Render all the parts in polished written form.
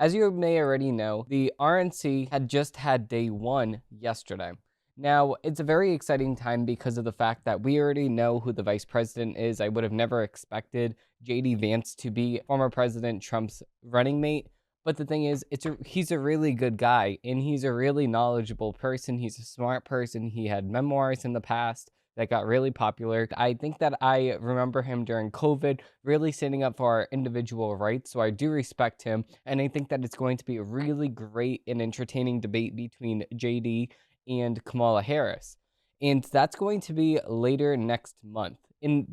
As you may already know, the RNC had just had day one yesterday. Now, it's a very exciting time because of the fact that we already know who the vice president is. I would have never expected JD Vance to be former President Trump's running mate. But the thing is, he's a really good guy and he's a really knowledgeable person. He's a smart person. He had memoirs in the past that got really popular. I think that I remember him during COVID really standing up for our individual rights. So I do respect him. And I think that it's going to be a really great and entertaining debate between JD and Kamala Harris. And that's going to be later next month. And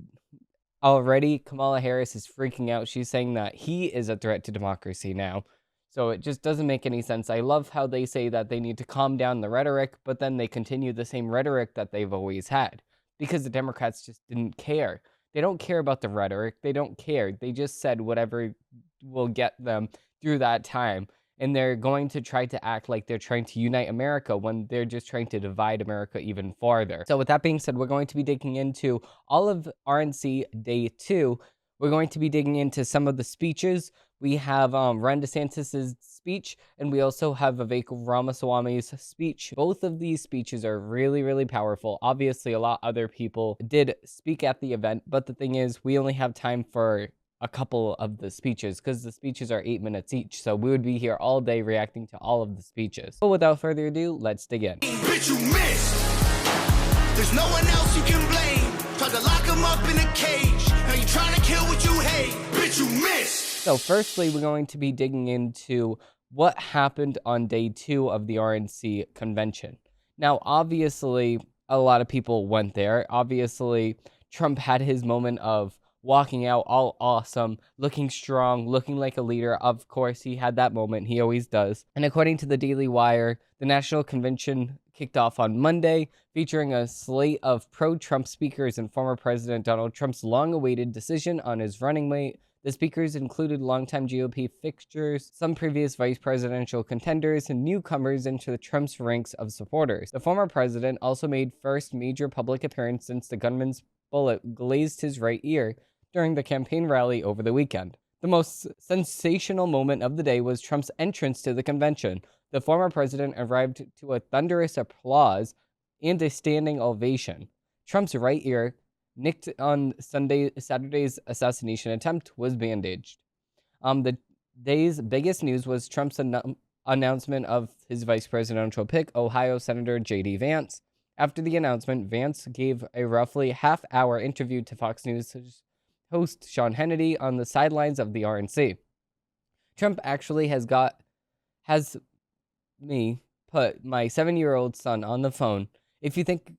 already, Kamala Harris is freaking out. She's saying that he is a threat to democracy now. So it just doesn't make any sense. I love how they say that they need to calm down the rhetoric, but then they continue the same rhetoric that they've always had because the Democrats just didn't care. They don't care about the rhetoric. They don't care. They just said whatever will get them through that time. And they're going to try to act like they're trying to unite America when they're just trying to divide America even farther. So with that being said, we're going to be digging into all of RNC Day 2. We're going to be digging into some of the speeches. We have Ron DeSantis' speech, and we also have Vivek Ramaswamy's speech. Both of these speeches are really, really powerful. Obviously, a lot other people did speak at the event, but the thing is, we only have time for a couple of the speeches because the speeches are 8 minutes each. So we would be here all day reacting to all of the speeches. But without further ado, let's dig in. Bitch, you missed. There's no one else you can blame. Tried to lock him up in a cage. Now you trying to kill what you hate. Bitch, you missed. So firstly, we're going to be digging into what happened on day 2 of the RNC convention. Now, obviously, a lot of people went there. Obviously, Trump had his moment of walking out all awesome, looking strong, looking like a leader. Of course, he had that moment. He always does. And according to the Daily Wire, the National Convention kicked off on Monday, featuring a slate of pro-Trump speakers and former President Donald Trump's long-awaited decision on his running mate. The speakers included longtime GOP fixtures, some previous vice presidential contenders, and newcomers into Trump's ranks of supporters. The former president also made first major public appearance since the gunman's bullet glazed his right ear during the campaign rally over the weekend. The most sensational moment of the day was Trump's entrance to the convention. The former president arrived to a thunderous applause and a standing ovation. Trump's right ear, nicked on Saturday's assassination attempt, was bandaged. The day's biggest news was Trump's announcement of his vice presidential pick, Ohio Senator JD Vance. After the announcement, Vance gave a roughly half-hour interview to Fox News host Sean Hannity on the sidelines of the RNC. Trump actually has me put my 7-year-old son on the phone. If you think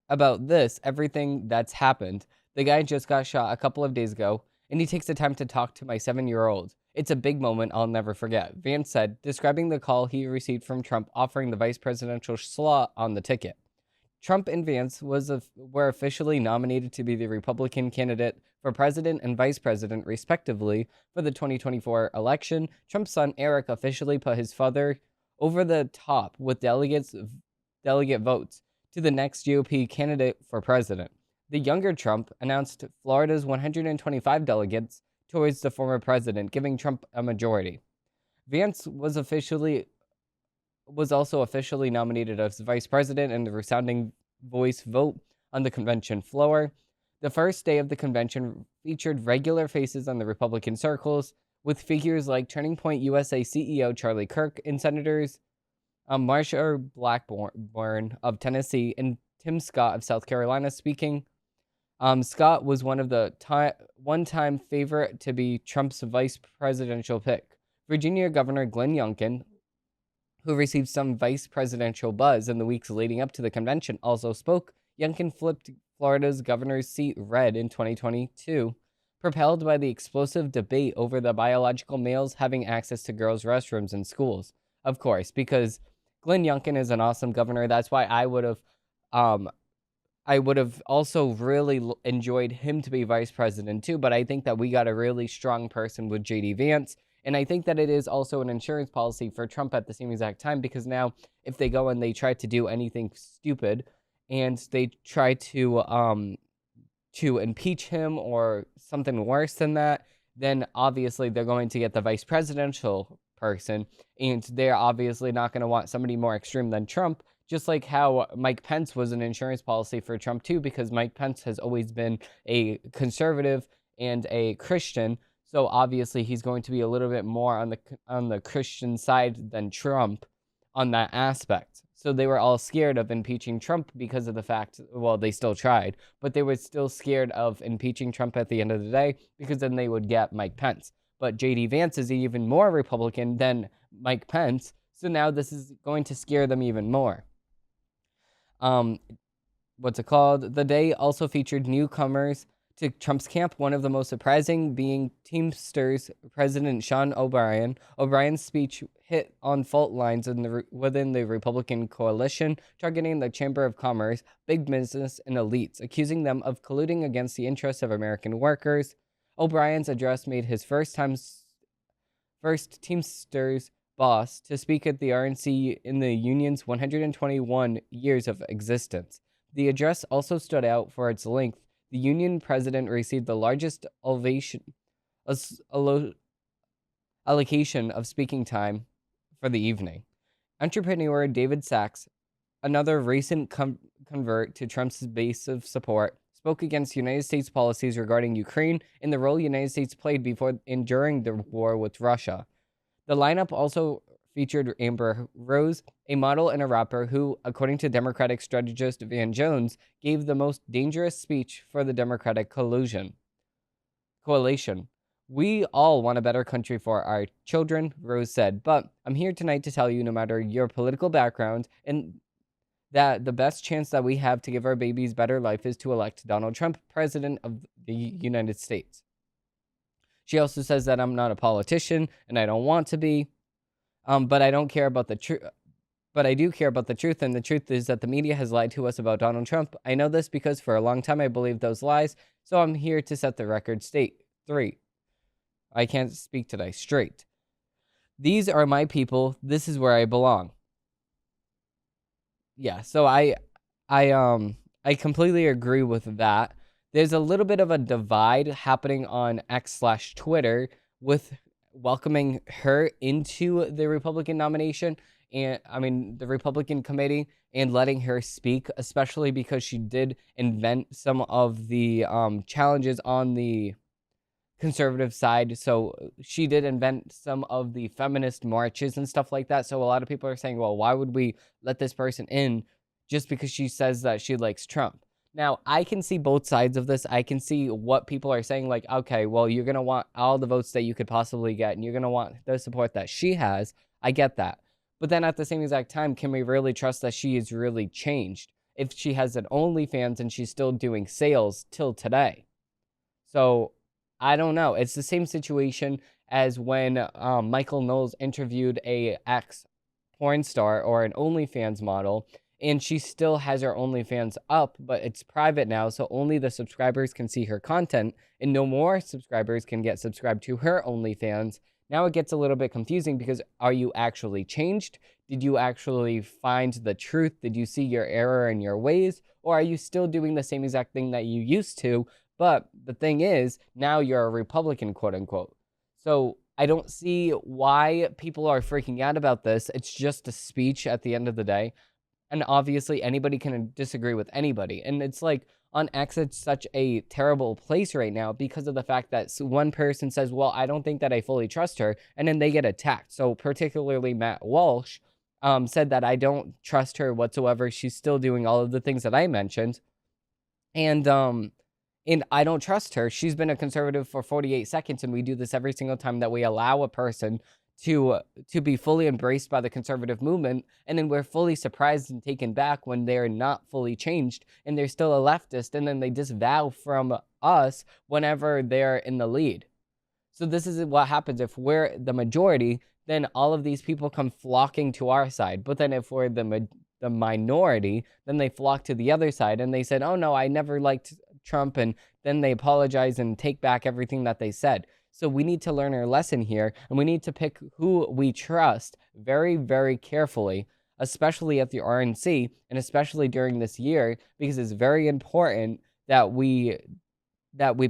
about this, everything that's happened, the guy just got shot a couple of days ago, and he takes the time to talk to my 7-year-old. It's a big moment I'll never forget, Vance said, describing the call he received from Trump offering the vice presidential slot on the ticket. Trump and Vance were officially nominated to be the Republican candidate for president and vice president, respectively, for the 2024 election. Trump's son, Eric, officially put his father over the top with delegate votes to the next GOP candidate for president. The younger Trump announced Florida's 125 delegates towards the former president, giving Trump a majority. Vance was also officially nominated as vice president in the resounding voice vote on the convention floor. The first day of the convention featured regular faces on the Republican circles, with figures like Turning Point USA CEO Charlie Kirk and Senators Marsha Blackburn of Tennessee and Tim Scott of South Carolina speaking. Scott was one of the one-time favorite to be Trump's vice presidential pick. Virginia Governor Glenn Youngkin, who received some vice presidential buzz in the weeks leading up to the convention, also spoke. Youngkin flipped Florida's governor's seat red in 2022, propelled by the explosive debate over the biological males having access to girls' restrooms in schools. Of course, because Glenn Youngkin is an awesome governor. That's why I would have also really enjoyed him to be vice president too, but I think that we got a really strong person with JD Vance. And I think that it is also an insurance policy for Trump at the same exact time, because now if they go and they try to do anything stupid and they try to impeach him or something worse than that, then obviously they're going to get the vice presidential person, and they're obviously not going to want somebody more extreme than Trump, just like how Mike Pence was an insurance policy for Trump too, because Mike Pence has always been a conservative and a Christian. So obviously he's going to be a little bit more on the Christian side than Trump on that aspect. So they were all scared of impeaching Trump because of the fact, well, they still tried, but they were still scared of impeaching Trump at the end of the day because then they would get Mike Pence. But JD Vance is even more Republican than Mike Pence, so now this is going to scare them even more. What's it called? The day also featured newcomers to Trump's camp, one of the most surprising being Teamsters President Sean O'Brien. O'Brien's speech hit on fault lines within the Republican coalition, targeting the Chamber of Commerce, big business, and elites, accusing them of colluding against the interests of American workers. O'Brien's address made his first Teamsters boss to speak at the RNC in the union's 121 years of existence. The address also stood out for its length. The union president received the largest allocation of speaking time for the evening. Entrepreneur David Sachs, another recent convert to Trump's base of support, spoke against United States policies regarding Ukraine and the role the United States played before and during the war with Russia. The lineup also featured Amber Rose, a model and a rapper who, according to Democratic strategist Van Jones, gave the most dangerous speech for the Democratic coalition. We all want a better country for our children, Rose said, but I'm here tonight to tell you, no matter your political background, and that the best chance that we have to give our babies better life is to elect Donald Trump, President of the United States. She also says that I'm not a politician and I don't want to be, but I don't care about the truth. But I do care about the truth, and the truth is that the media has lied to us about Donald Trump. I know this because for a long time I believed those lies, so I'm here to set the record straight. I can't speak today. Straight. These are my people. This is where I belong. Yeah, so I completely agree with that. There's a little bit of a divide happening on X/Twitter with welcoming her into the Republican nomination, and the Republican committee, and letting her speak, especially because she did invent some of the challenges on the conservative side. So she did invent some of the feminist marches and stuff like that. So a lot of people are saying, well, why would we let this person in just because she says that she likes Trump? Now, I can see both sides of this. I can see what people are saying, like, okay, well, you're going to want all the votes that you could possibly get, and you're going to want the support that she has. I get that. But then at the same exact time, can we really trust that she is really changed if she has an OnlyFans and she's still doing sales till today? So I don't know. It's the same situation as when Michael Knowles interviewed a ex-porn star or an OnlyFans model, and she still has her OnlyFans up, but it's private now, so only the subscribers can see her content, and no more subscribers can get subscribed to her OnlyFans. Now it gets a little bit confusing because are you actually changed? Did you actually find the truth? Did you see your error in your ways? Or are you still doing the same exact thing that you used to? But the thing is, now you're a Republican, quote unquote. So I don't see why people are freaking out about this. It's just a speech at the end of the day. And obviously anybody can disagree with anybody. And it's like on X, it's such a terrible place right now because of the fact that one person says, well, I don't think that I fully trust her. And then they get attacked. So particularly Matt Walsh said that I don't trust her whatsoever. She's still doing all of the things that I mentioned. And I don't trust her. She's been a conservative for 48 seconds. And we do this every single time that we allow a person to be fully embraced by the conservative movement, and then we're fully surprised and taken back when they're not fully changed and they're still a leftist, and then they disavow from us whenever they're in the lead. So this is what happens if we're the majority. Then all of these people come flocking to our side. But then if we're the minority, then they flock to the other side and they said, oh no, I never liked Trump, and then they apologize and take back everything that they said. So we need to learn our lesson here, and we need to pick who we trust very, very carefully, especially at the RNC, and especially during this year, because it's very important that we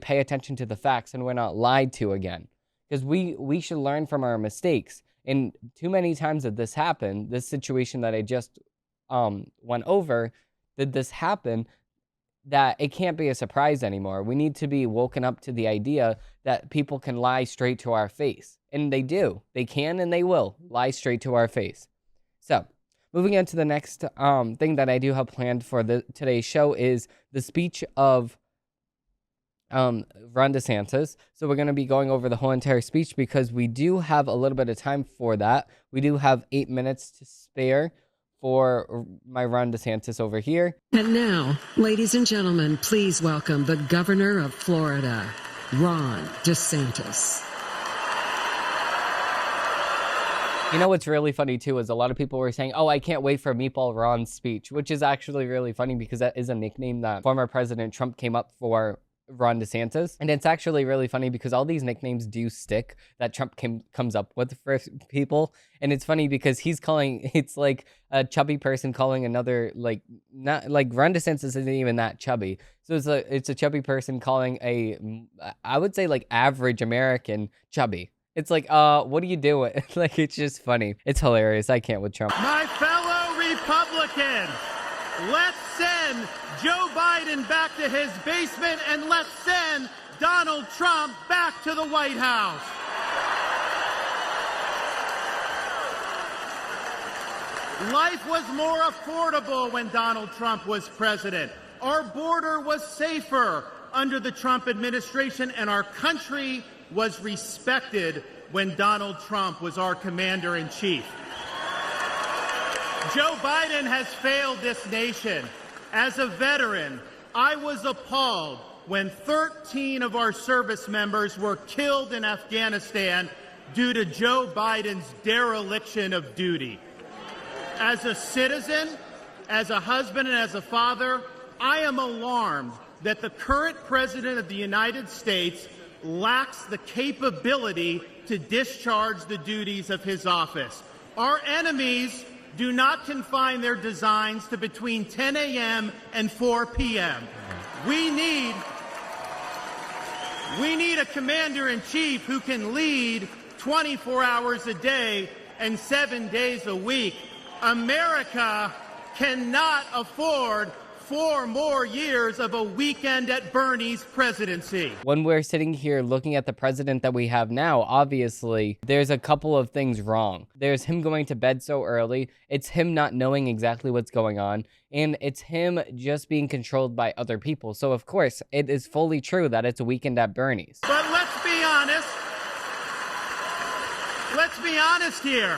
pay attention to the facts and we're not lied to again. Because we should learn from our mistakes. And too many times that this happened, this situation that I just went over, did this happen, that it can't be a surprise anymore. We need to be woken up to the idea that people can lie straight to our face. And they do. They can and they will lie straight to our face. So, moving on to the next thing that I do have planned for today's show is the speech of Ron DeSantis. So we're going to be going over the whole entire speech because we do have a little bit of time for that. We do have 8 minutes to spare for my Ron DeSantis over here. And now, ladies and gentlemen, please welcome the governor of Florida, Ron DeSantis. You know what's really funny too is a lot of people were saying, oh, I can't wait for Meatball Ron's speech, which is actually really funny because that is a nickname that former President Trump came up for Ron DeSantis. And it's actually really funny because all these nicknames do stick that Trump comes up with for people. And it's funny because it's like a chubby person calling another, like, not like Ron DeSantis isn't even that chubby. So it's a chubby person calling I would say like average American chubby. It's like, what are you doing? Like, it's just funny. It's hilarious. I can't with Trump. My fellow Republicans, let's send Joe Biden back to his basement and let's send Donald Trump back to the White House. Life was more affordable when Donald Trump was president. Our border was safer under the Trump administration, and our country was respected when Donald Trump was our commander-in-chief. Joe Biden has failed this nation. As a veteran, I was appalled when 13 of our service members were killed in Afghanistan due to Joe Biden's dereliction of duty. As a citizen, as a husband, and as a father, I am alarmed that the current president of the United States lacks the capability to discharge the duties of his office. Our enemies do not confine their designs to between 10 a.m. and 4 p.m. We need a commander-in-chief who can lead 24 hours a day and 7 days a week. America cannot afford 4 more years of a weekend at Bernie's presidency. When we're sitting here looking at the president that we have now, obviously, there's a couple of things wrong. There's him going to bed so early, it's him not knowing exactly what's going on, and it's him just being controlled by other people. So, of course, it is fully true that it's a weekend at Bernie's. But let's be honest. Let's be honest here.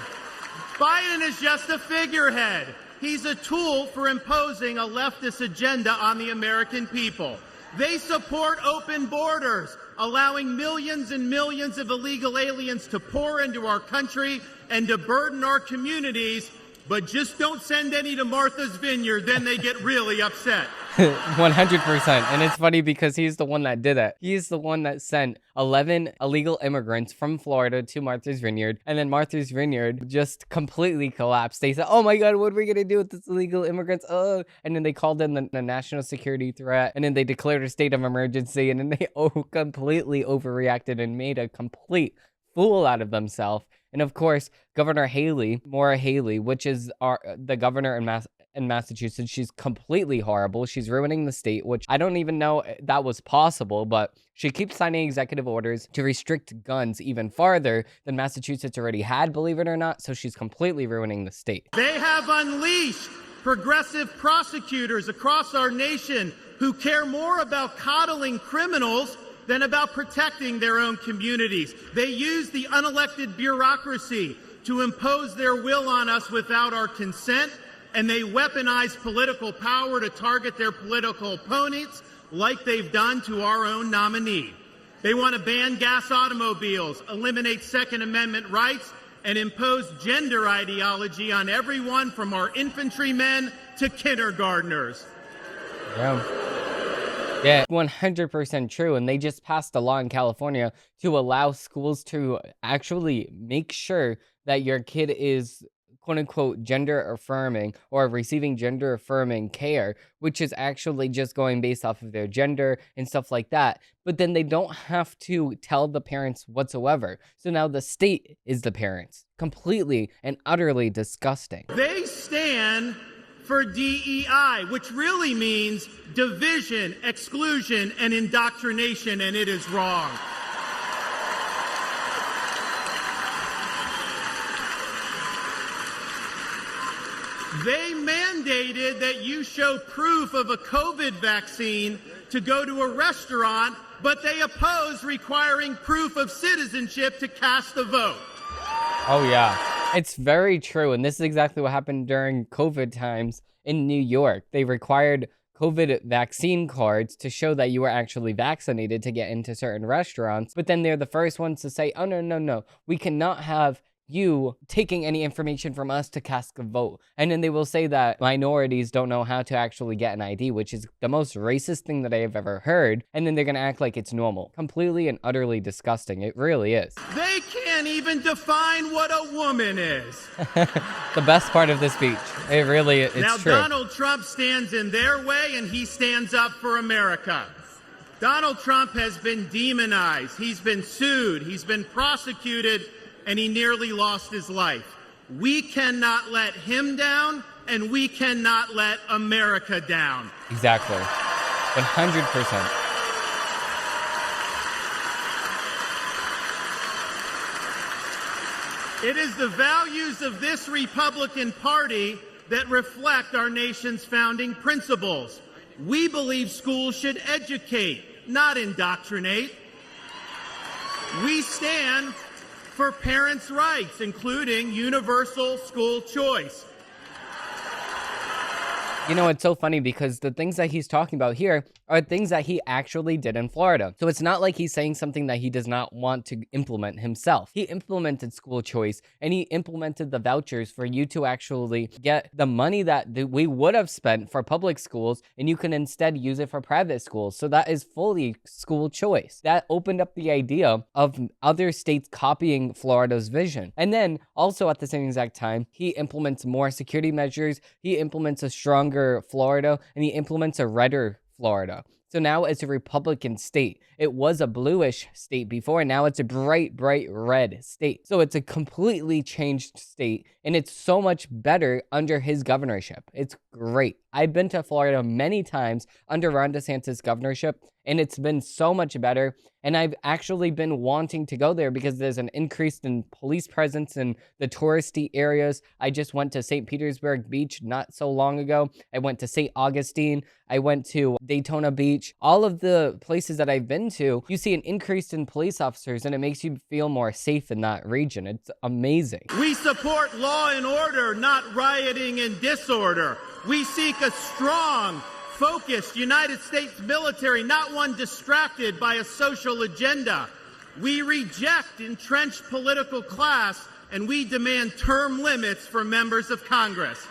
Biden is just a figurehead. He's a tool for imposing a leftist agenda on the American people. They support open borders, allowing millions and millions of illegal aliens to pour into our country and to burden our communities, but just don't send any to Martha's Vineyard, then they get really upset. 100%. And it's funny because he's the one that did it. He's the one that sent 11 illegal immigrants from Florida to Martha's Vineyard. And then Martha's Vineyard just completely collapsed. They said, oh my God, what are we going to do with this illegal immigrants? Oh, and then they called in the national security threat. And then they declared a state of emergency. And then they completely overreacted and made a complete fool out of themselves. And of course, Governor Haley, Maura Haley, which is the governor in Massachusetts, she's completely horrible. She's ruining the state, which I don't even know that was possible, but she keeps signing executive orders to restrict guns even farther than Massachusetts already had, believe it or not. So she's completely ruining the state. They have unleashed progressive prosecutors across our nation who care more about coddling criminals than about protecting their own communities. They use the unelected bureaucracy to impose their will on us without our consent, and they weaponize political power to target their political opponents like they've done to our own nominee. They want to ban gas automobiles, eliminate Second Amendment rights, and impose gender ideology on everyone from our infantrymen to kindergartners. Yeah, 100% true. And they just passed a law in California to allow schools to actually make sure that your kid is quote unquote gender affirming or receiving gender affirming care, which is actually just going based off of their gender and stuff like that. But then they don't have to tell the parents whatsoever. So now the state is the parents. Completely and utterly disgusting. They stand for DEI, which really means division, exclusion, and indoctrination, and it is wrong. They mandated that you show proof of a COVID vaccine to go to a restaurant, but they oppose requiring proof of citizenship to cast a vote. Oh, yeah. It's very true. And this is exactly what happened during COVID times in New York. They required COVID vaccine cards to show that you were actually vaccinated to get into certain restaurants. But then they're the first ones to say, oh, no. We cannot have you taking any information from us to cast a vote. And then they will say that minorities don't know how to actually get an ID, which is the most racist thing that I have ever heard. And then they're going to act like it's normal. Completely and utterly disgusting. It really is. They can't even define what a woman is. The best part of this speech. It really, it's now, true. Donald Trump stands in their way and he stands up for America. Donald Trump has been demonized. He's been sued. He's been prosecuted. And he nearly lost his life. We cannot let him down, and we cannot let America down. Exactly. 100%. It is the values of this Republican Party that reflect our nation's founding principles. We believe schools should educate, not indoctrinate. We stand for parents' rights, including universal school choice. You know, it's so funny because the things that he's talking about here are things that he actually did in Florida. So it's not like he's saying something that he does not want to implement himself. He implemented school choice and he implemented the vouchers for you to actually get the money that we would have spent for public schools and you can instead use it for private schools. So that is fully school choice. That opened up the idea of other states copying Florida's vision. And then also at the same exact time, he implements more security measures. He implements a stronger Florida and he implements a redder Florida. So now it's a Republican state. It was a bluish state before, and now it's a bright red state. So it's a completely changed state, and it's so much better under his governorship. It's great. I've been to Florida many times under Ron DeSantis' governorship, and it's been so much better. And I've actually been wanting to go there because there's an increase in police presence in the touristy areas. I just went to St. Petersburg Beach not so long ago. I went to St. Augustine. I went to Daytona Beach. All of the places that I've been to, you see an increase in police officers, and it makes you feel more safe in that region. It's amazing. We support law and order, not rioting and disorder. We seek a strong, focused United States military, not one distracted by a social agenda. We reject entrenched political class, and we demand term limits for members of Congress.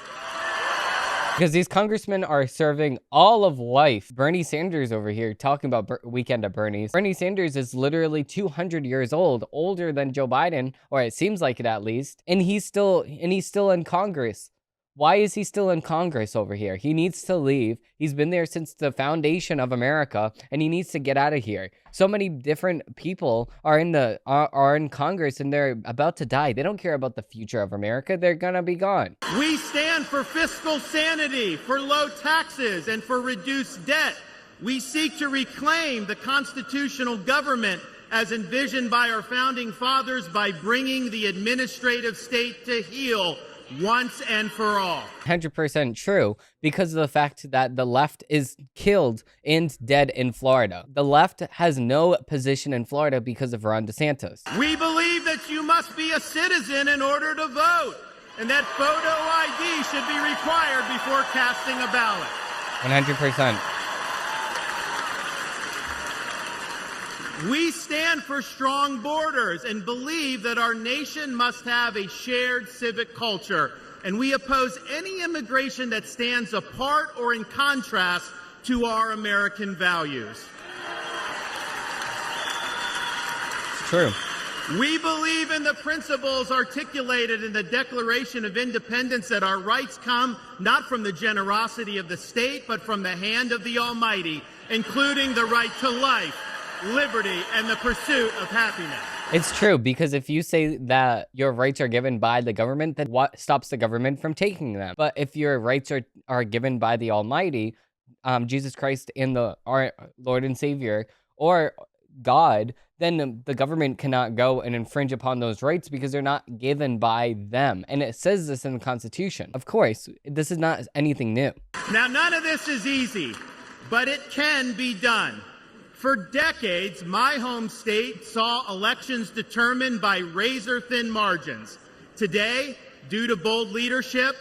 Because these congressmen are serving all of life. Bernie Sanders over here talking about Weekend at Bernie's. Bernie Sanders is literally 200 years old, older than Joe Biden, or it seems like it at least, and he's still in Congress. Why is he still in Congress over here? He needs to leave. He's been there since the foundation of America, and he needs to get out of here. So many different people are in Congress, and they're about to die. They don't care about the future of America. They're gonna be gone. We stand for fiscal sanity, for low taxes, and for reduced debt. We seek to reclaim the constitutional government as envisioned by our founding fathers by bringing the administrative state to heel once and for all. 100% true, because of the fact that the left is killed and dead in Florida. The left has no position in Florida because of Ron DeSantis. We believe that you must be a citizen in order to vote, and that photo ID should be required before casting a ballot. 100%. We stand for strong borders and believe that our nation must have a shared civic culture, and we oppose any immigration that stands apart or in contrast to our American values. It's true. We believe in the principles articulated in the Declaration of Independence that our rights come not from the generosity of the state, but from the hand of the Almighty, including the right to life, liberty, and the pursuit of happiness. It's true, because if you say that your rights are given by the government, then what stops the government from taking them? But if your rights are given by the Almighty, Jesus Christ and our Lord and Savior, or God, then the government cannot go and infringe upon those rights because they're not given by them. And it says this in the Constitution. Of course, this is not anything new. Now, none of this is easy, but it can be done. For decades, my home state saw elections determined by razor-thin margins. Today, due to bold leadership,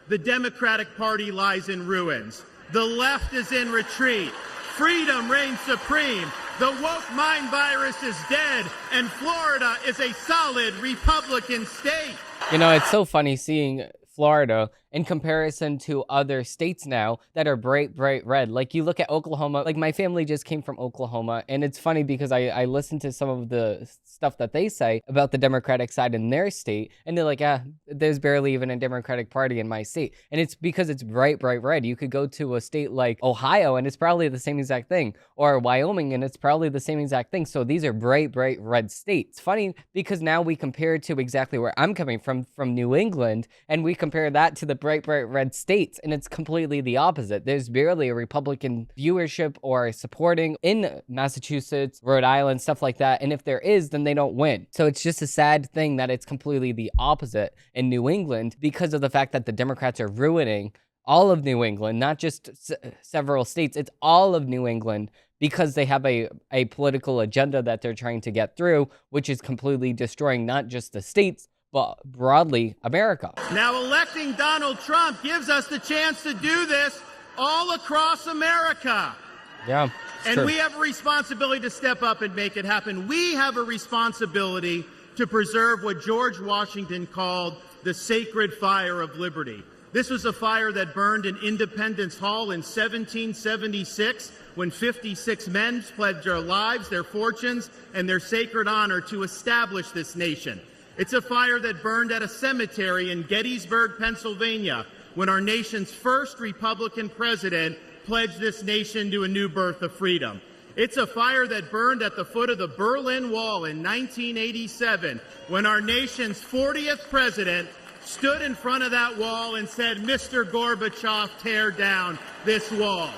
the Democratic Party lies in ruins. The left is in retreat. Freedom reigns supreme. The woke mind virus is dead, and Florida is a solid Republican state. You know, it's so funny seeing Florida in comparison to other states now that are bright red. Like, you look at Oklahoma, like my family just came from Oklahoma, and it's funny because I listen to some of the stuff that they say about the Democratic side in their state, and they're like, there's barely even a Democratic Party in my state. And it's because it's bright red. You could go to a state like Ohio and it's probably the same exact thing, or Wyoming and it's probably the same exact thing. So these are bright red states. It's funny because now we compare to exactly where I'm coming from New England, and we compare that to the bright red states, and it's completely the opposite. There's barely a Republican viewership or supporting in Massachusetts, Rhode Island, stuff like that. And if there is, then they don't win. So it's just a sad thing that it's completely the opposite in New England because of the fact that the Democrats are ruining all of New England, not just several states. It's all of New England because they have a political agenda that they're trying to get through, which is completely destroying not just the states, but broadly America. Now, electing Donald Trump gives us the chance to do this all across America. Yeah. And we have a responsibility to step up and make it happen. We have a responsibility to preserve what George Washington called the sacred fire of liberty. This was a fire that burned in Independence Hall in 1776 when 56 men pledged their lives, their fortunes, and their sacred honor to establish this nation. It's a fire that burned at a cemetery in Gettysburg, Pennsylvania, when our nation's first Republican president pledged this nation to a new birth of freedom. It's a fire that burned at the foot of the Berlin Wall in 1987, when our nation's 40th president stood in front of that wall and said, "Mr. Gorbachev, tear down this wall."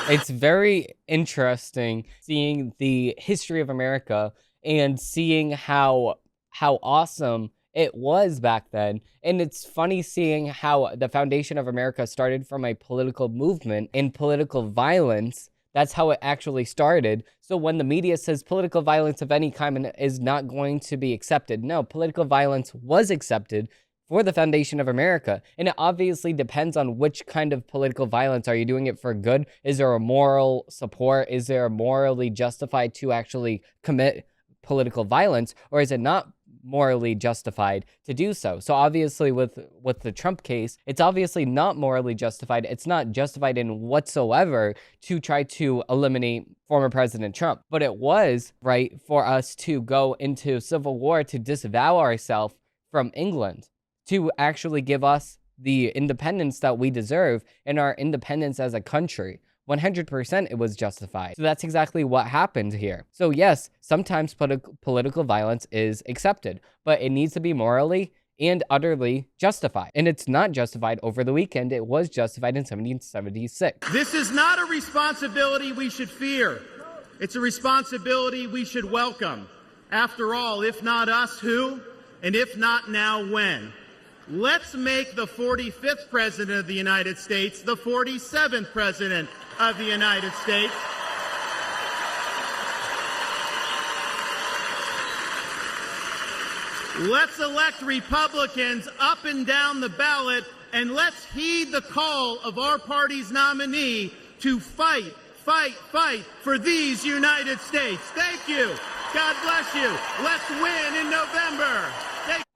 It's very interesting seeing the history of America and seeing how awesome it was back then. And it's funny seeing how the foundation of America started from a political movement and political violence. That's how it actually started. So when the media says political violence of any kind is not going to be accepted, no, political violence was accepted for the foundation of America. And it obviously depends on which kind of political violence. Are you doing it for good? Is there a moral support? Is there morally justified to actually commit political violence? Or is it not morally justified to do so? So obviously with the Trump case, it's obviously not morally justified. It's not justified in whatsoever to try to eliminate former President Trump. But it was right for us to go into civil war, to disavow ourselves from England, to actually give us the independence that we deserve and our independence as a country. 100% it was justified. So that's exactly what happened here. So yes, sometimes political violence is accepted, but it needs to be morally and utterly justified. And it's not justified over the weekend. It was justified in 1776. This is not a responsibility we should fear. It's a responsibility we should welcome. After all, if not us, who? And if not now, when? Let's make the 45th President of the United States the 47th President of the United States. Let's elect Republicans up and down the ballot, and let's heed the call of our party's nominee to fight for these United States. Thank you. God bless you. Let's win in November.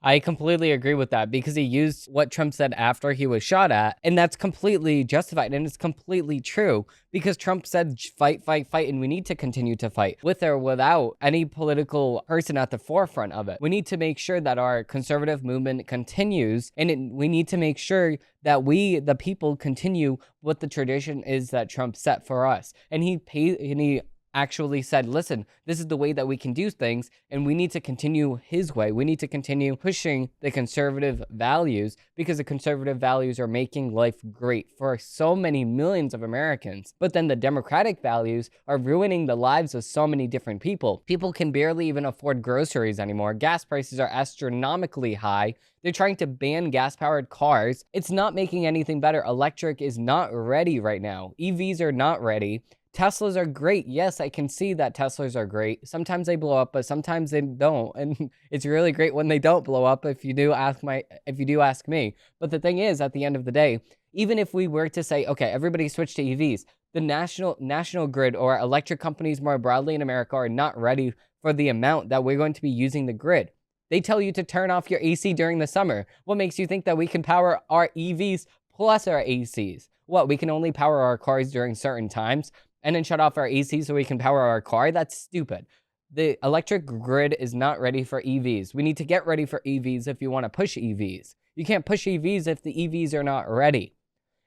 I completely agree with that because he used what Trump said after he was shot at, and that's completely justified and it's completely true because Trump said fight, fight, fight, and we need to continue to fight with or without any political person at the forefront of it. We need to make sure that our conservative movement continues, and we need to make sure that we, the people, continue what the tradition is that Trump set for us. And he actually said, listen, this is the way that we can do things, and we need to continue his way. We need to continue pushing the conservative values because the conservative values are making life great for so many millions of Americans. But then the democratic values are ruining the lives of so many different people. People can barely even afford groceries anymore. Gas prices are astronomically high. They're trying to ban gas-powered cars. It's not making anything better. Electric is not ready right now. EVs are not ready. Teslas are great. Yes, I can see that Teslas are great. Sometimes they blow up, but sometimes they don't. And it's really great when they don't blow up if you do ask me. But the thing is, at the end of the day, even if we were to say, okay, everybody switch to EVs, the national grid or electric companies more broadly in America are not ready for the amount that we're going to be using the grid. They tell you to turn off your AC during the summer. What makes you think that we can power our EVs plus our ACs? What, we can only power our cars during certain times and then shut off our AC so we can power our car? That's stupid. The electric grid is not ready for EVs. We need to get ready for EVs if you want to push EVs. You can't push EVs if the EVs are not ready.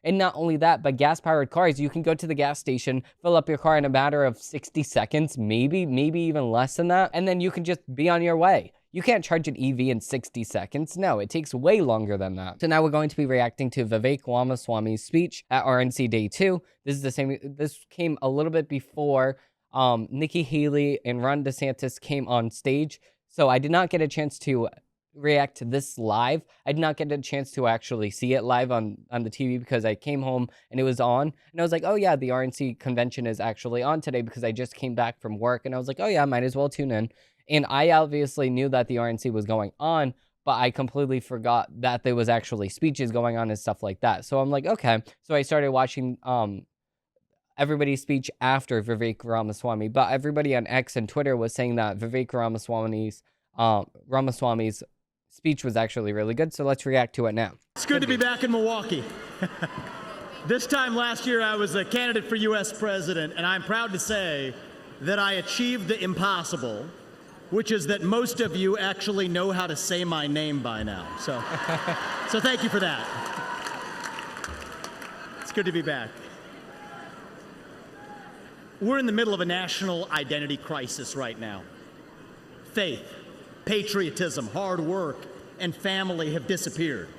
And not only that, but gas-powered cars, you can go to the gas station, fill up your car in a matter of 60 seconds, maybe even less than that, and then you can just be on your way. You can't charge an EV in 60 seconds. No, it takes way longer than that. So now we're going to be reacting to Vivek Ramaswamy's speech at RNC Day 2. This came a little bit before Nikki Haley and Ron DeSantis came on stage. So I did not get a chance to react to this live. I did not get a chance to actually see it live on the TV because I came home and it was on. And I was like, oh yeah, the RNC convention is actually on today because I just came back from work. And I was like, oh yeah, I might as well tune in. And I obviously knew that the RNC was going on, but I completely forgot that there was actually speeches going on and stuff like that. So I'm like, okay. So I started watching everybody's speech after Vivek Ramaswamy, but everybody on X and Twitter was saying that Vivek Ramaswamy's speech was actually really good. So let's react to it now. It's good to be back in Milwaukee. This time last year, I was a candidate for U.S. president, and I'm proud to say that I achieved the impossible, which is that most of you actually know how to say my name by now. So thank you for that. It's good to be back. We're in the middle of a national identity crisis right now. Faith, patriotism, hard work, and family have disappeared,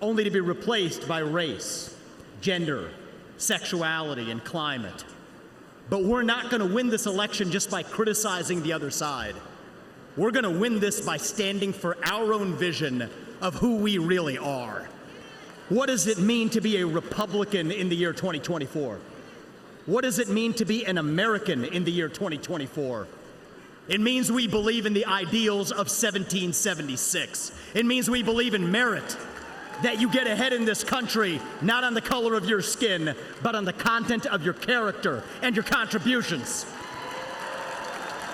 only to be replaced by race, gender, sexuality, and climate. But we're not going to win this election just by criticizing the other side. We're going to win this by standing for our own vision of who we really are. What does it mean to be a Republican in the year 2024? What does it mean to be an American in the year 2024? It means we believe in the ideals of 1776. It means we believe in merit, that you get ahead in this country, not on the color of your skin, but on the content of your character and your contributions.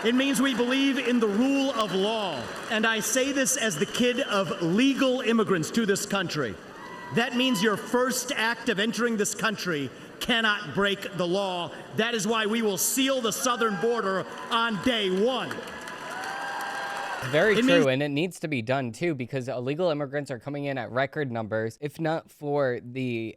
It means we believe in the rule of law. And I say this as the kid of legal immigrants to this country. That means your first act of entering this country cannot break the law. That is why we will seal the southern border on day one. Very true, and it needs to be done too because illegal immigrants are coming in at record numbers. If not for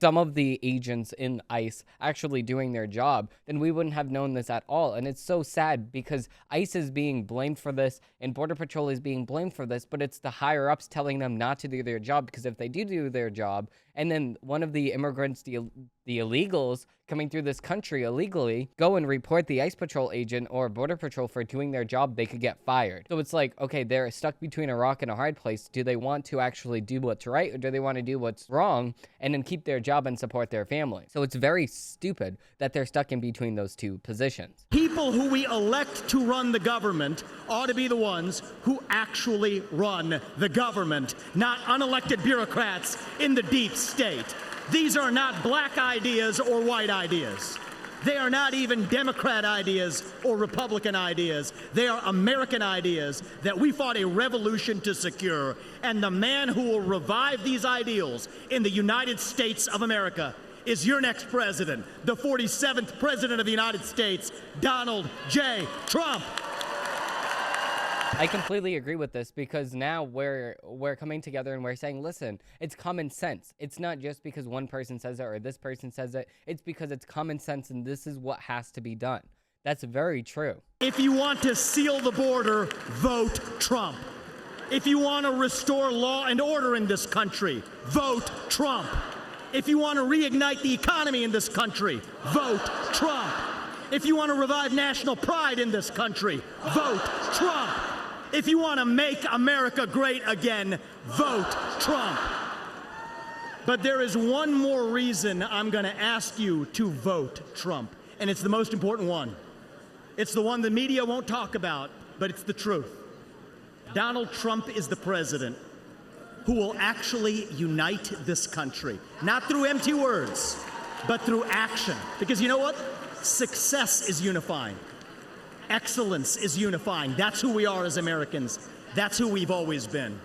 some of the agents in ICE actually doing their job, then we wouldn't have known this at all. And it's so sad because ICE is being blamed for this and Border Patrol is being blamed for this, but it's the higher ups telling them not to do their job, because if they do their job and then one of the immigrants, the illegals coming through this country illegally, go and report the ICE patrol agent or Border Patrol for doing their job, they could get fired. So it's like, okay, they're stuck between a rock and a hard place. Do they want to actually do what's right, or do they want to do what's wrong and then keep their job and support their family? So it's very stupid that they're stuck in between those two positions. People who we elect to run the government ought to be the ones who actually run the government, not unelected bureaucrats in the deep state. These are not black ideas or white ideas. They are not even Democrat ideas or Republican ideas. They are American ideas that we fought a revolution to secure. And the man who will revive these ideals in the United States of America is your next president, the 47th president of the United States, Donald J. Trump. I completely agree with this, because now we're coming together and we're saying, listen, it's common sense. It's not just because one person says it or this person says it. It's because it's common sense, and this is what has to be done. That's very true. If you want to seal the border, vote Trump. If you want to restore law and order in this country, vote Trump. If you want to reignite the economy in this country, vote Trump. If you want to revive national pride in this country, vote Trump. If you want to make America great again, vote Trump. But there is one more reason I'm going to ask you to vote Trump, and it's the most important one. It's the one the media won't talk about, but it's the truth. Donald Trump is the president who will actually unite this country, not through empty words, but through action. Because you know what? Success is unifying. Excellence is unifying. That's who we are as Americans. That's who we've always been.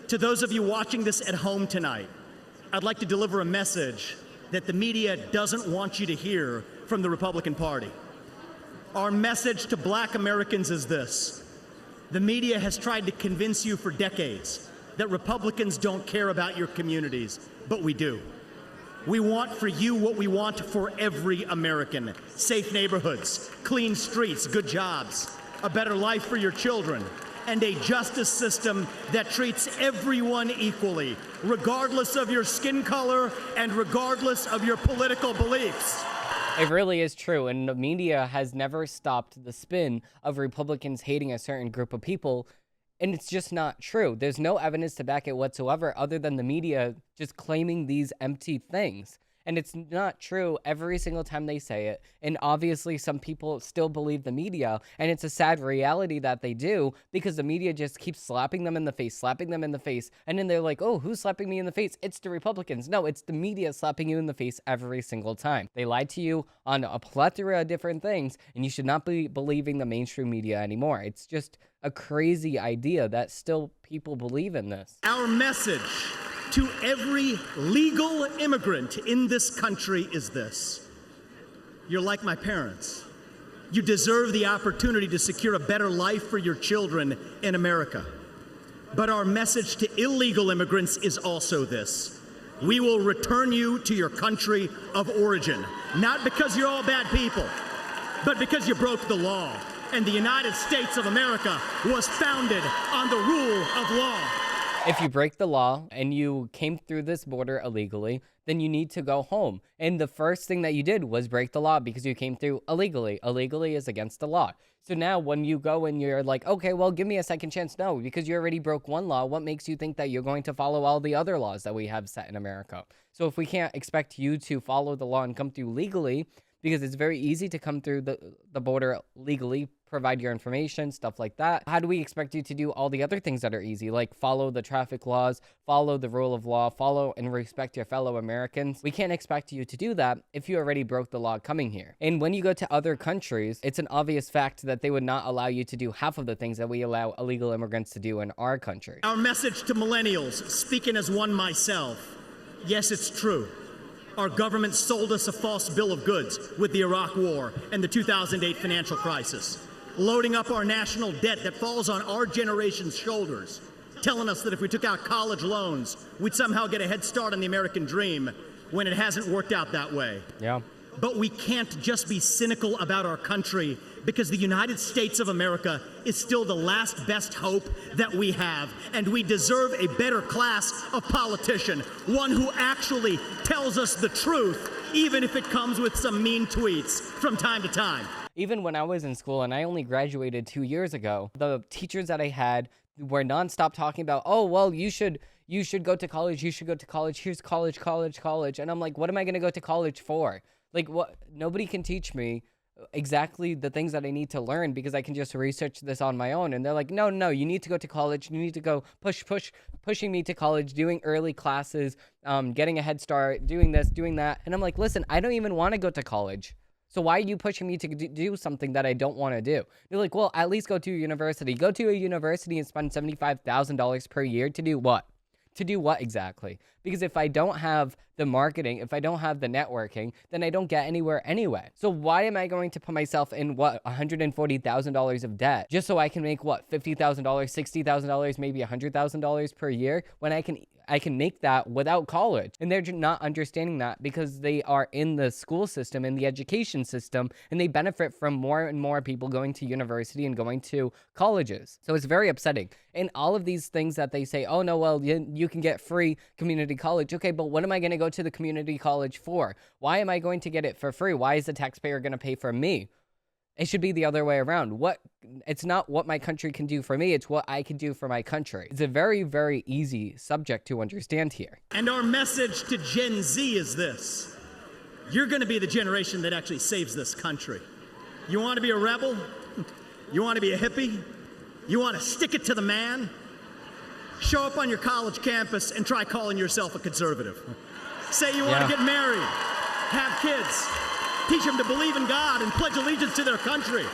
To those of you watching this at home tonight, I'd like to deliver a message that the media doesn't want you to hear from the Republican Party. Our message to Black Americans is this: the media has tried to convince you for decades that Republicans don't care about your communities, but we do. We want for you what we want for every American: safe neighborhoods, clean streets, good jobs, a better life for your children, and a justice system that treats everyone equally, regardless of your skin color and regardless of your political beliefs. It really is true, and the media has never stopped the spin of Republicans hating a certain group of people, and it's just not true. There's no evidence to back it whatsoever other than the media just claiming these empty things. And it's not true every single time they say it. And obviously some people still believe the media, and it's a sad reality that they do, because the media just keeps slapping them in the face, and then they're like, oh, who's slapping me in the face? It's the Republicans. No, it's the media slapping you in the face every single time. They lied to you on a plethora of different things, and you should not be believing the mainstream media anymore. It's just a crazy idea that still people believe in this. Our message to every legal immigrant in this country is this: you're like my parents. You deserve the opportunity to secure a better life for your children in America. But our message to illegal immigrants is also this: we will return you to your country of origin, not because you're all bad people, but because you broke the law. And the United States of America was founded on the rule of law. If you break the law and you came through this border illegally, then you need to go home. And the first thing that you did was break the law because you came through illegally. Illegally is against the law. So now when you go and you're like, okay, well, give me a second chance. No, because you already broke one law. What makes you think that you're going to follow all the other laws that we have set in America? So if we can't expect you to follow the law and come through legally, because it's very easy to come through the border legally, provide your information, stuff like that. How do we expect you to do all the other things that are easy, like follow the traffic laws, follow the rule of law, follow and respect your fellow Americans? We can't expect you to do that if you already broke the law coming here. And when you go to other countries, it's an obvious fact that they would not allow you to do half of the things that we allow illegal immigrants to do in our country. Our message to millennials, speaking as one myself: yes, it's true. Our government sold us a false bill of goods with the Iraq War and the 2008 financial crisis, loading up our national debt that falls on our generation's shoulders, telling us that if we took out college loans, we'd somehow get a head start on the American dream, when it hasn't worked out that way. Yeah. But we can't just be cynical about our country, because the United States of America is still the last best hope that we have, and we deserve a better class of politician, one who actually tells us the truth, even if it comes with some mean tweets from time to time. Even when I was in school, and I only graduated 2 years ago, the teachers that I had were nonstop talking about, oh, well, you should go to college, here's college. And I'm like, what am I going to go to college for? Like, what? Nobody can teach me exactly the things that I need to learn, because I can just research this on my own. And they're like, no, you need to go to college. You need to go pushing me to college, doing early classes, getting a head start, doing this, doing that. And I'm like, listen, I don't even want to go to college. So why are you pushing me to do something that I don't want to do? They're like, well, at least go to a university. Go to a university and spend $75,000 per year to do what? To do what exactly? Because if I don't have the marketing, if I don't have the networking, then I don't get anywhere anyway. So why am I going to put myself in what, $140,000 of debt just so I can make what, $50,000, $60,000, maybe $100,000 per year when I can make that without college? And they're just not understanding that because they are in the school system, in the education system, and they benefit from more and more people going to university and going to colleges. So it's very upsetting. And all of these things that they say, oh no, well, you can get free community college. Okay, but what am I going to go to the community college for? Why am I going to get it for free? Why is the taxpayer going to pay for me? It should be the other way around. It's not what my country can do for me, it's what I can do for my country. It's a very, very easy subject to understand here. And our message to Gen Z is this: you're going to be the generation that actually saves this country. You want to be a rebel? You want to be a hippie? You want to stick it to the man? Show up on your college campus and try calling yourself a conservative. Say you want to get married, have kids, teach them to believe in God and pledge allegiance to their country.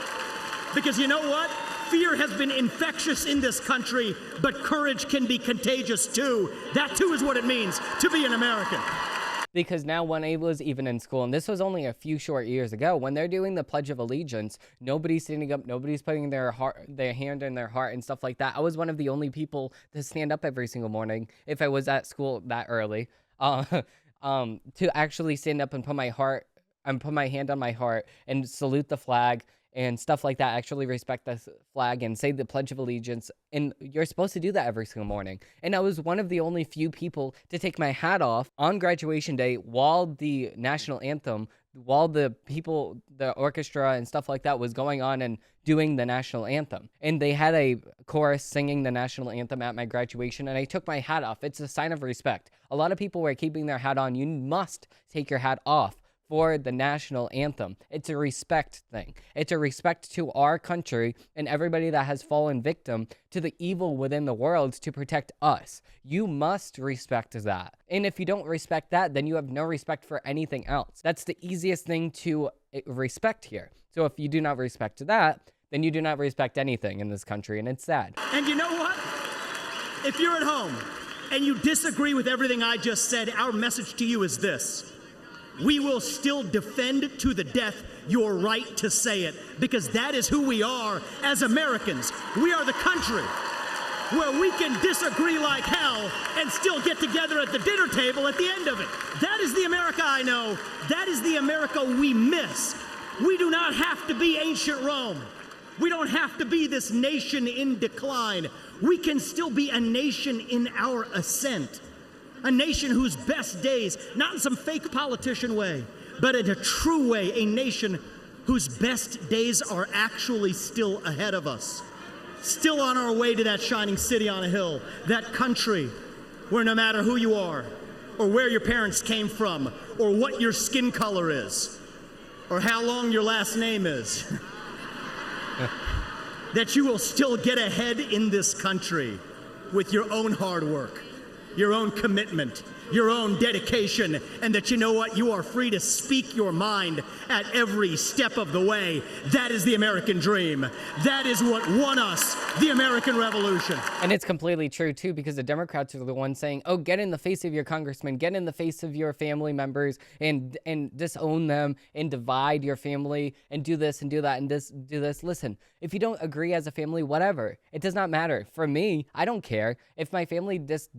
Because you know what? Fear has been infectious in this country, but courage can be contagious too. That too is what it means to be an American. Because now when I was even in school, and this was only a few short years ago, when they're doing the Pledge of Allegiance, nobody's standing up, nobody's putting their hand in their heart and stuff like that. I was one of the only people to stand up every single morning if I was at school that early, to actually stand up and put my hand on my heart and salute the flag and stuff like that, actually respect the flag and say the Pledge of Allegiance. And you're supposed to do that every single morning. And I was one of the only few people to take my hat off on graduation day while the national anthem, while the orchestra and stuff like that was going on and doing the national anthem. And they had a chorus singing the national anthem at my graduation, and I took my hat off. It's a sign of respect. A lot of people were keeping their hat on. You must take your hat off for the national anthem. It's a respect thing. It's a respect to our country and everybody that has fallen victim to the evil within the world to protect us. You must respect that. And if you don't respect that, then you have no respect for anything else. That's the easiest thing to respect here. So if you do not respect that, then you do not respect anything in this country, and it's sad. And you know what? If you're at home and you disagree with everything I just said, our message to you is this: we will still defend to the death your right to say it, because that is who we are as Americans. We are the country where we can disagree like hell and still get together at the dinner table at the end of it. That is the America I know. That is the America we miss. We do not have to be ancient Rome. We don't have to be this nation in decline. We can still be a nation in our ascent. A nation whose best days, not in some fake politician way, but in a true way, a nation whose best days are actually still ahead of us. Still on our way to that shining city on a hill, that country where no matter who you are, or where your parents came from, or what your skin color is, or how long your last name is, that you will still get ahead in this country with your own hard work, your own commitment, your own dedication, and that you know what? You are free to speak your mind at every step of the way. That is the American dream. That is what won us the American Revolution. And it's completely true, too, because the Democrats are the ones saying, oh, get in the face of your congressman, get in the face of your family members and disown them and divide your family and do this and do that and do this. Listen, if you don't agree as a family, whatever. It does not matter. For me, I don't care. If my family just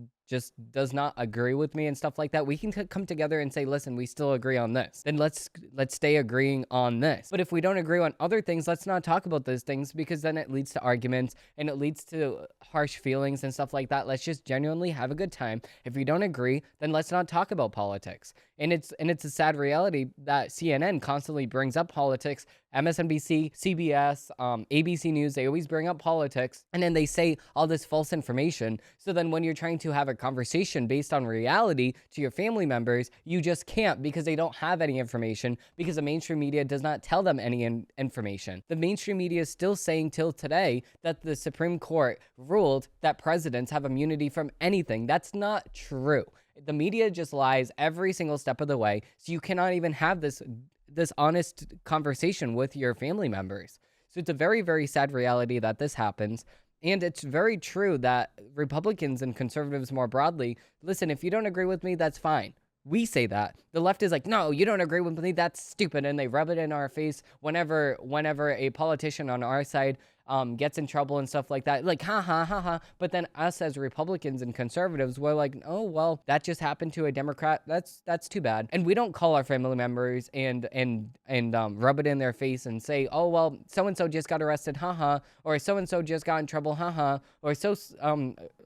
does not agree with me and stuff like that, we can come together and say, listen, we still agree on this. Then let's stay agreeing on this. But if we don't agree on other things, let's not talk about those things, because then it leads to arguments and it leads to harsh feelings and stuff like that. Let's just genuinely have a good time. If we don't agree, then let's not talk about politics. And it's a sad reality that CNN constantly brings up politics. MSNBC, CBS, ABC News, they always bring up politics, and then they say all this false information. So then when you're trying to have a conversation based on reality to your family members, you just can't, because they don't have any information, because the mainstream media does not tell them any information. The mainstream media is still saying till today that the Supreme Court ruled that presidents have immunity from anything. That's not true. The media just lies every single step of the way, so you cannot even have this this honest conversation with your family members. So it's a very, very sad reality that this happens. And it's very true that Republicans and conservatives more broadly, listen, if you don't agree with me, that's fine. We say that. The left is like, no, you don't agree with me, that's stupid. And they rub it in our face whenever a politician on our side gets in trouble and stuff like that. Like, ha, ha, ha, ha. But then us as Republicans and conservatives, we're like, oh, well, that just happened to a Democrat. That's too bad. And we don't call our family members and rub it in their face and say, oh, well, so-and-so just got arrested, haha, or so-and-so just got in trouble, haha, or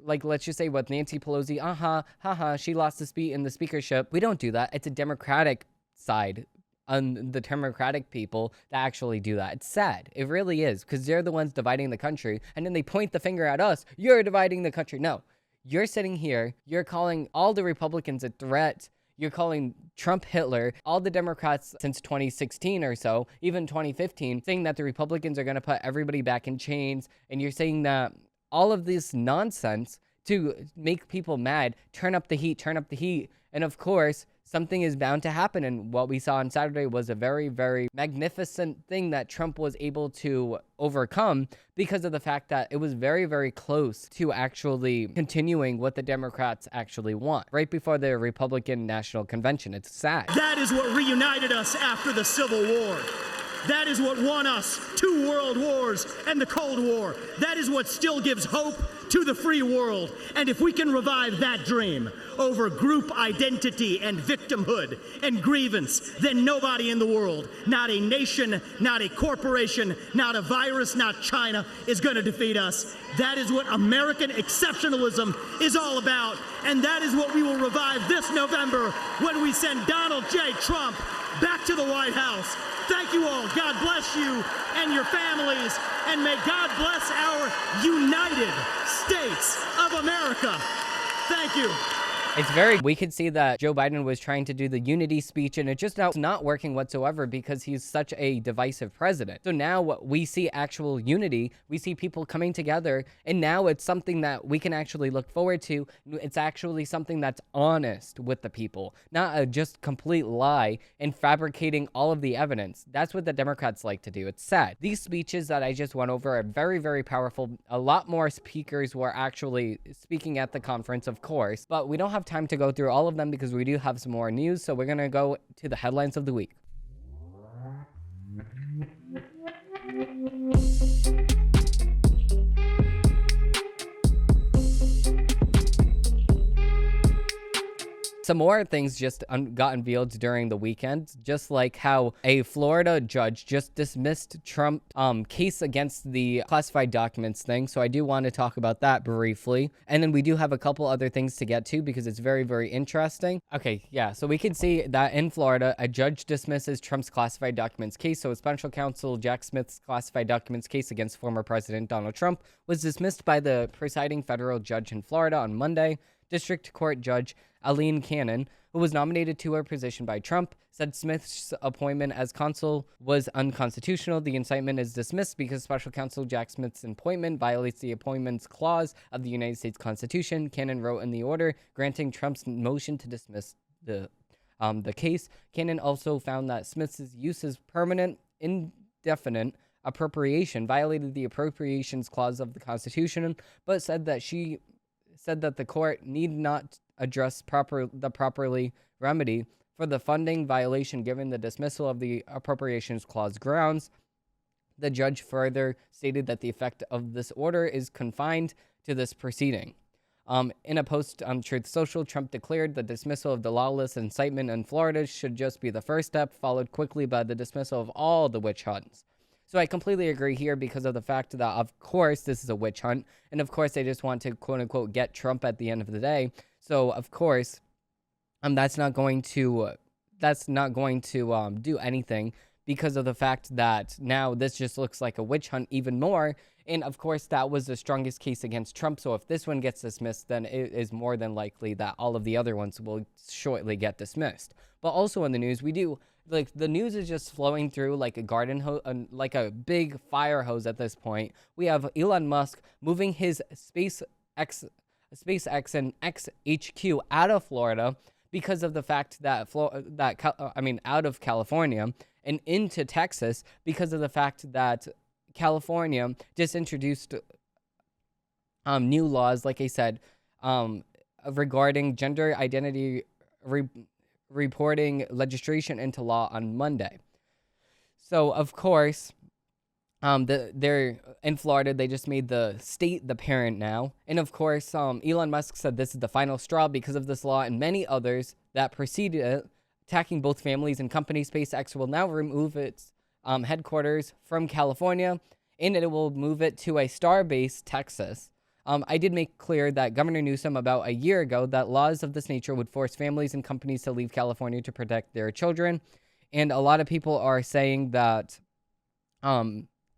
like, let's just say with Nancy Pelosi, haha, she lost in the speakership. We don't do that. It's a Democratic side on the Democratic people that actually do that. It's sad. It really is, because they're the ones dividing the country, and then they point the finger at us. You're dividing the country. No, you're sitting here. You're calling all the Republicans a threat. You're calling Trump Hitler. All the Democrats since 2016 or so, even 2015, saying that the Republicans are going to put everybody back in chains, and you're saying that all of this nonsense to make people mad, turn up the heat. And of course, something is bound to happen. And what we saw on Saturday was a very, very magnificent thing that Trump was able to overcome because of the fact that it was very, very close to actually continuing what the Democrats actually want right before the Republican National Convention. It's sad. That is what reunited us after the Civil War. That is what won us 2 world wars and the Cold War. That is what still gives hope to the free world. And if we can revive that dream over group identity and victimhood and grievance, then nobody in the world, not a nation, not a corporation, not a virus, not China, is going to defeat us. That is what American exceptionalism is all about. And that is what we will revive this November when we send Donald J. Trump back to the White House. Thank you all. God bless you and your families. And may God bless our United States of America. Thank you. We could see that Joe Biden was trying to do the unity speech, and it just not working whatsoever because he's such a divisive president. So now we see actual unity. We see people coming together, and now it's something that we can actually look forward to. It's actually something that's honest with the people, not a just complete lie and fabricating all of the evidence. That's what the Democrats like to do. It's sad. These speeches that I just went over are very, very powerful. A lot more speakers were actually speaking at the conference, of course, but we don't have time to go through all of them because we do have some more news. So we're going to go to the headlines of the week. Some more things just got unveiled during the weekend, just like how a Florida judge just dismissed Trump's case against the classified documents thing. So I do want to talk about that briefly. And then we do have a couple other things to get to because it's very, very interesting. Okay, yeah, so we can see that in Florida, a judge dismisses Trump's classified documents case. So special counsel Jack Smith's classified documents case against former President Donald Trump was dismissed by the presiding federal judge in Florida on Monday. District Court Judge Aileen Cannon, who was nominated to her position by Trump, said Smith's appointment as counsel was unconstitutional. The indictment is dismissed because special counsel Jack Smith's appointment violates the Appointments Clause of the United States Constitution. Cannon wrote in the order granting Trump's motion to dismiss the case. Cannon also found that Smith's use as permanent, indefinite appropriation violated the Appropriations Clause of the Constitution, but said that the court need not address the properly remedy for the funding violation given the dismissal of the Appropriations Clause grounds. The judge further stated that the effect of this order is confined to this proceeding. In a post on Truth Social, Trump declared the dismissal of the lawless incitement in Florida should just be the first step, followed quickly by the dismissal of all the witch hunts. So I completely agree here because of the fact that, of course, this is a witch hunt. And of course, they just want to, quote unquote, get Trump at the end of the day. So, of course, that's not going to do anything because of the fact that now this just looks like a witch hunt even more. And, of course, that was the strongest case against Trump. So if this one gets dismissed, then it is more than likely that all of the other ones will shortly get dismissed. But also in the news, the news is just flowing through like a garden hose, like a big fire hose at this point. We have Elon Musk moving his SpaceX and X HQ out of Florida because of the fact that out of California, and into Texas because of the fact that California just introduced new laws, like I said, regarding gender identity reporting legislation into law on Monday. So, of course, they're in Florida. They just made the state the parent now, and of course, Elon Musk said this is the final straw because of this law and many others that preceded it, attacking both families and companies. SpaceX will now remove its headquarters from California, and it will move it to a Starbase, Texas. I did make clear that Governor Newsom about a year ago that laws of this nature would force families and companies to leave California to protect their children, and a lot of people are saying that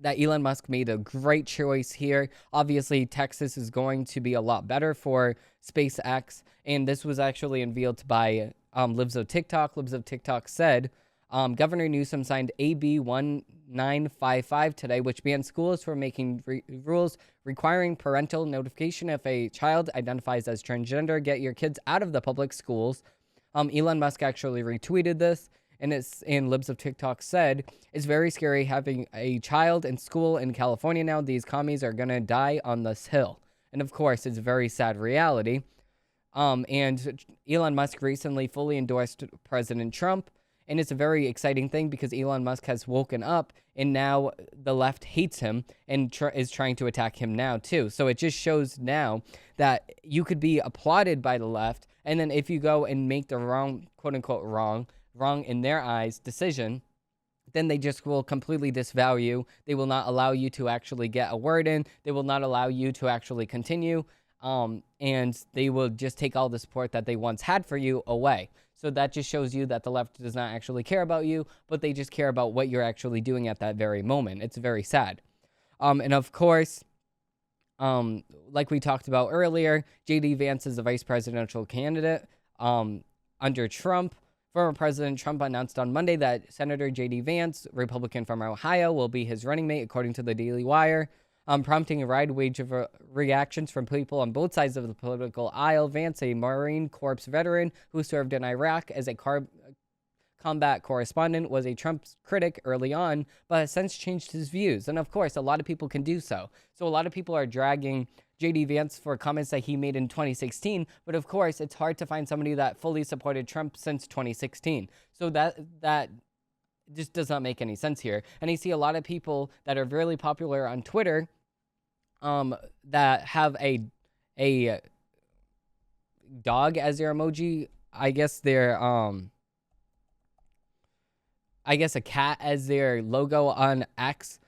that Elon Musk made a great choice here. Obviously, Texas is going to be a lot better for SpaceX, and this was actually unveiled by Libs of TikTok. Libs of TikTok said, Governor Newsom signed AB 1955 today, which bans schools from making rules requiring parental notification if a child identifies as transgender. Get your kids out of the public schools. Elon Musk actually retweeted this, and Libs of TikTok said, it's very scary having a child in school in California now. These commies are going to die on this hill. And of course, it's a very sad reality. And Elon Musk recently fully endorsed President Trump. And it's a very exciting thing because Elon Musk has woken up and now the left hates him and is trying to attack him now too. So it just shows now that you could be applauded by the left. And then if you go and make the wrong, quote unquote, wrong in their eyes decision, then they just will completely disvalue. They will not allow you to actually get a word in. They will not allow you to actually continue. And they will just take all the support that they once had for you away. So that just shows you that the left does not actually care about you, but they just care about what you're actually doing at that very moment. It's very sad. And of course, like we talked about earlier, J.D. Vance is the vice presidential candidate under Trump. Former President Trump announced on Monday that Senator J.D. Vance, Republican from Ohio, will be his running mate, according to the Daily Wire, prompting a wide range of reactions from people on both sides of the political aisle. Vance, a Marine Corps veteran who served in Iraq as a combat correspondent, was a Trump critic early on, but has since changed his views. And of course, a lot of people can do so. So a lot of people are dragging J.D. Vance for comments that he made in 2016, but of course, it's hard to find somebody that fully supported Trump since 2016. So that just does not make any sense here. And I see a lot of people that are really popular on Twitter that have a dog as their emoji. I guess a cat as their logo on X,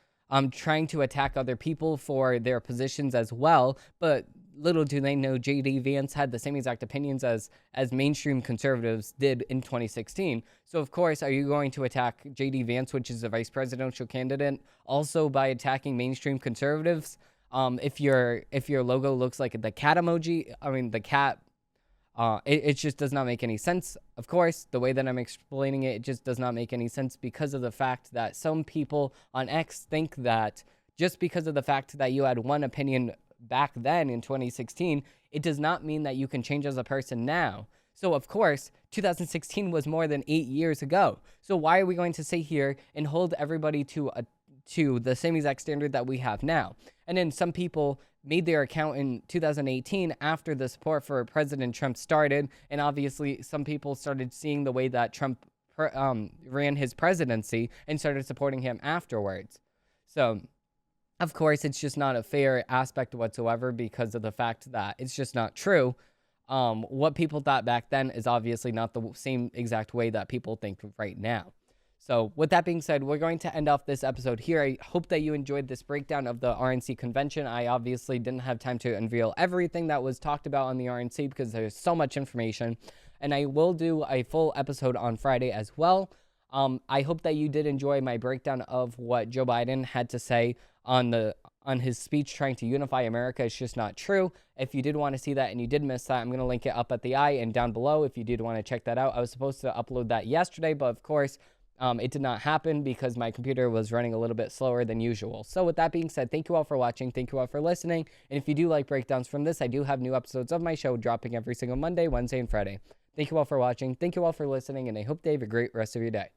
trying to attack other people for their positions as well. But little do they know, J.D. Vance had the same exact opinions as mainstream conservatives did in 2016. So, of course, are you going to attack J.D. Vance, which is the vice presidential candidate, also by attacking mainstream conservatives? If your logo looks like the cat emoji, the cat, it just does not make any sense. Of course, the way that I'm explaining it just does not make any sense because of the fact that some people on X think that just because of the fact that you had one opinion back then in 2016, it does not mean that you can change as a person now. So, of course, 2016 was more than 8 years ago. So why are we going to sit here and hold everybody to the same exact standard that we have now? And then some people made their account in 2018 after the support for President Trump started, and obviously some people started seeing the way that Trump ran his presidency and started supporting him afterwards. So, of course, it's just not a fair aspect whatsoever because of the fact that it's just not true. What people thought back then is obviously not the same exact way that people think right now. So with that being said, we're going to end off this episode here. I hope that you enjoyed this breakdown of the RNC convention. I obviously didn't have time to unveil everything that was talked about on the RNC because there's so much information. And I will do a full episode on Friday as well. I hope that you did enjoy my breakdown of what Joe Biden had to say on his speech trying to unify America. It's just not true. If you did want to see that and you did miss that, I'm going to link it up at the eye and down below if you did want to check that out. I was supposed to upload that yesterday, but of course, it did not happen because my computer was running a little bit slower than usual. So with that being said, thank you all for watching. Thank you all for listening. And if you do like breakdowns from this, I do have new episodes of my show dropping every single Monday, Wednesday, and Friday. Thank you all for watching. Thank you all for listening, and I hope you have a great rest of your day.